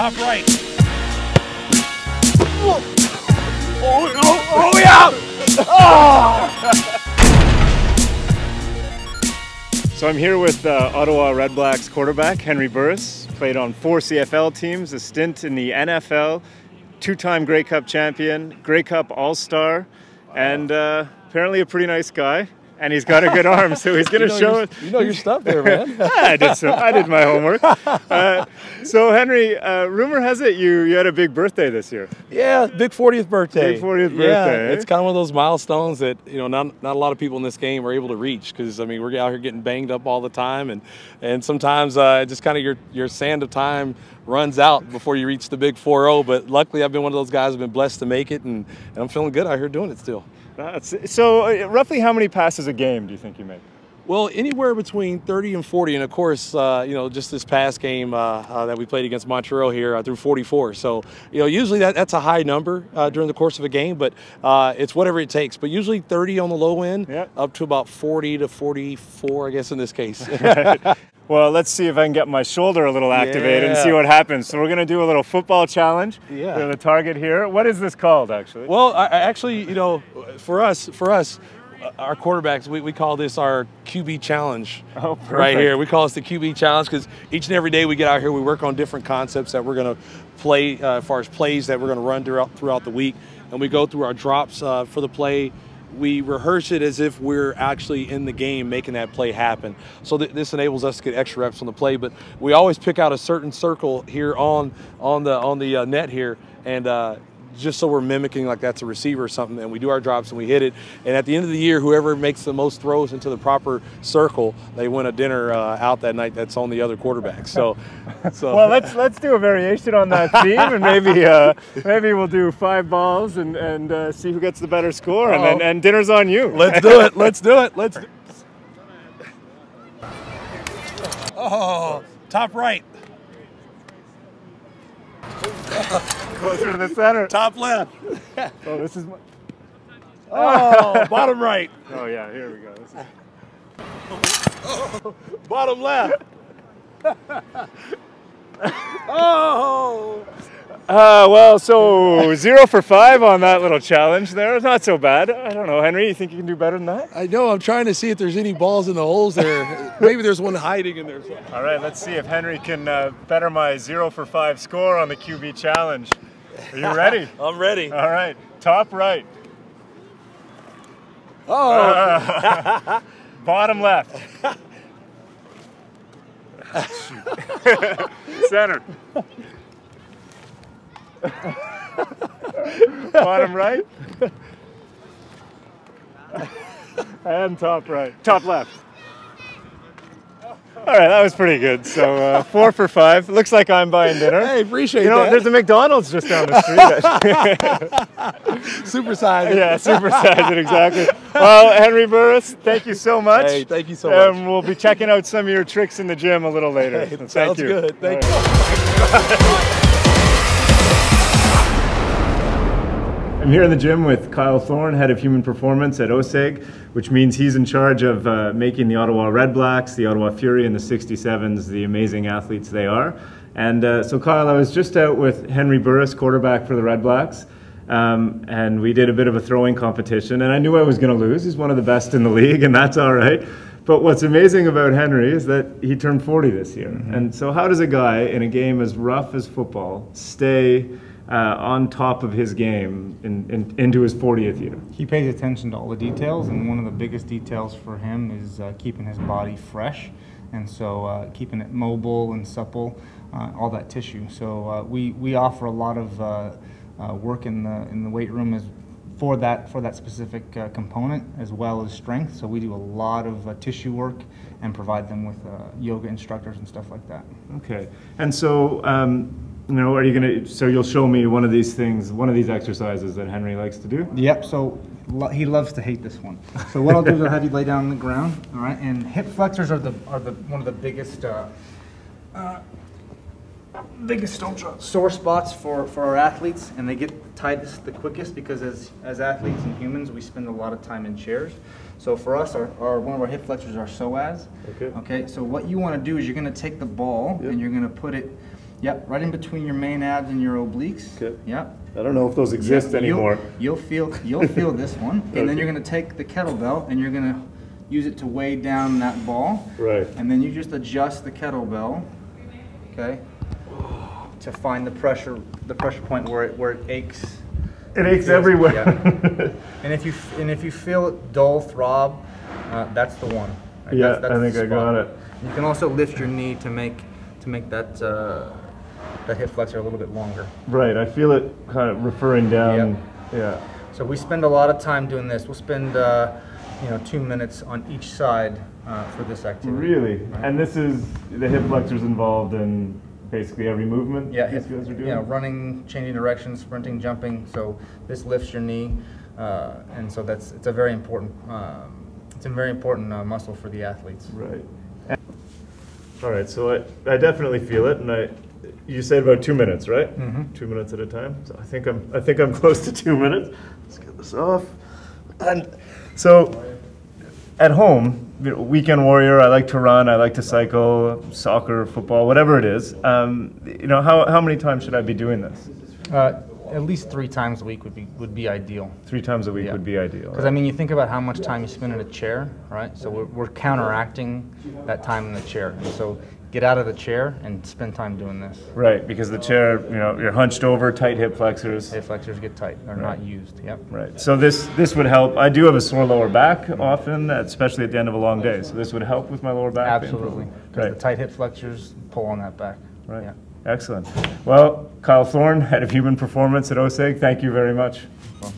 top right. Oh yeah! Oh! So I'm here with Ottawa Redblacks quarterback Henry Burris. Played on 4 CFL teams, a stint in the NFL, 2-time Grey Cup champion, Grey Cup All-Star, and apparently a pretty nice guy. And he's got a good arm, so he's going to show it. You know your stuff there, man. I did my homework. So Henry, rumor has it you had a big birthday this year. Yeah, big 40th birthday. Big 40th birthday. Yeah, it's kind of one of those milestones that not a lot of people in this game are able to reach, because I mean we're out here getting banged up all the time, and sometimes just kind of your sand of time runs out before you reach the big 4-0. But luckily, I've been one of those guys who've been blessed to make it, and I'm feeling good out here doing it still. So roughly how many passes a game do you think you make? Well, anywhere between 30 and 40, and of course, just this past game that we played against Montreal here, I threw 44. So, usually that's a high number during the course of a game, but it's whatever it takes. But usually 30 on the low end, up to about 40 to 44, I guess, in this case. Well, let's see if I can get my shoulder a little activated and see what happens. So we're going to do a little football challenge. Yeah. The target here. What is this called, actually? Well, actually, for us, our quarterbacks, we call this our QB challenge. Oh, perfect. Right here. We call this the QB challenge because each and every day we get out here, we work on different concepts that we're going to play as far as plays that we're going to run throughout the week. And we go through our drops for the play. We rehearse it as if we're actually in the game making that play happen. So this enables us to get extra reps on the play. But we always pick out a certain circle here on the net here, and just so we're mimicking like that's a receiver or something, and we do our drops and we hit it. And at the end of the year, whoever makes the most throws into the proper circle, they win a dinner out that night that's on the other quarterback. So well, let's do a variation on that theme, and maybe we'll do 5 balls and see who gets the better score, and dinner's on you. Let's do it. Let's do it. Let's. Oh, top right. Closer to the center. Top left. Oh, this is my... Oh, bottom right. Oh, yeah, here we go. This is... Bottom left. Oh. Well, so 0 for 5 on that little challenge there. Not so bad. I don't know, Henry, you think you can do better than that? I know. I'm trying to see if there's any balls in the holes there. Maybe there's one hiding in there. All right, let's see if Henry can better my 0 for 5 score on the QB challenge. Are you ready? I'm ready. All right, top right. Oh. Bottom left. Center. Bottom right. And top right. Top left. All right, that was pretty good. So 4 for 5. Looks like I'm buying dinner. Hey, appreciate that. There's a McDonald's just down the street. Supersize it. Yeah, supersize it, exactly. Well, Henry Burris, thank you so much. Hey, thank you so much. And we'll be checking out some of your tricks in the gym a little later. Hey, thank sounds you. Good. Thank you. I'm here in the gym with Kyle Thorne, head of human performance at OSEG, which means he's in charge of making the Ottawa Redblacks, the Ottawa Fury, and the 67s the amazing athletes they are. And so Kyle, I was just out with Henry Burris, quarterback for the Redblacks, and we did a bit of a throwing competition, and I knew I was going to lose. He's one of the best in the league, and that's all right. But what's amazing about Henry is that he turned 40 this year. Mm-hmm. And so how does a guy in a game as rough as football stay on top of his game into his 40th year? He pays attention to all the details, and one of the biggest details for him is keeping his body fresh, and so keeping it mobile and supple, all that tissue. So we offer a lot of work in the weight room for that specific component, as well as strength. So we do a lot of tissue work and provide them with yoga instructors and stuff like that. Okay, and so are you gonna? So you'll show me one of these things, one of these exercises that Henry likes to do. Yep. So he loves to hate this one. So what I'll do is I'll have you lay down on the ground. All right. And hip flexors are one of the biggest sore spots for our athletes, and they get tightest the quickest because as athletes and humans, we spend a lot of time in chairs. So for us, one of our hip flexors are psoas. Okay. Okay. So what you want to do is you're going to take the ball and you're going to put it Yep, right in between your main abs and your obliques. Okay. Yep. I don't know if those exist anymore. You'll feel this one, and then you're going to take the kettlebell and you're going to use it to weigh down that ball. Right. And then you just adjust the kettlebell, okay, to find the pressure point where it aches. It aches everywhere. Yeah. and if you feel it dull throb, that's the one. Right? Yeah, that's I think I got it. You can also lift your knee to make that that hip flexor a little bit longer. Right, I feel it kind of referring down. Yep. Yeah. So we spend a lot of time doing this. We'll spend 2 minutes on each side for this activity. Really? Right? And this is the hip flexors involved in basically every movement Yeah, these guys are doing? Yeah, running, changing direction, sprinting, jumping. So this lifts your knee, and so it's a very important muscle for the athletes. Right. All right, so I definitely feel it, and you said about 2 minutes, right? Mm-hmm. 2 minutes at a time. So I think I'm close to 2 minutes. Let's get this off. And so at home, weekend warrior, I like to run, I like to cycle, soccer, football, whatever it is. How many times should I be doing this? At least 3 times a week would be ideal. 3 times a week would be ideal. Because I mean, you think about how much time you spend in a chair, right? So we're counteracting that time in the chair. And so get out of the chair and spend time doing this. Right, because the chair, you're hunched over, tight hip flexors. Hip flexors get tight; they're not used. Yep. Right. So this would help. I do have a sore lower back often, especially at the end of a long day. So this would help with my lower back. Absolutely. Because Right. the tight hip flexors pull on that back. Right. Yeah. Excellent. Well, Kyle Thorne, head of human performance at OSEG, thank you very much. Well,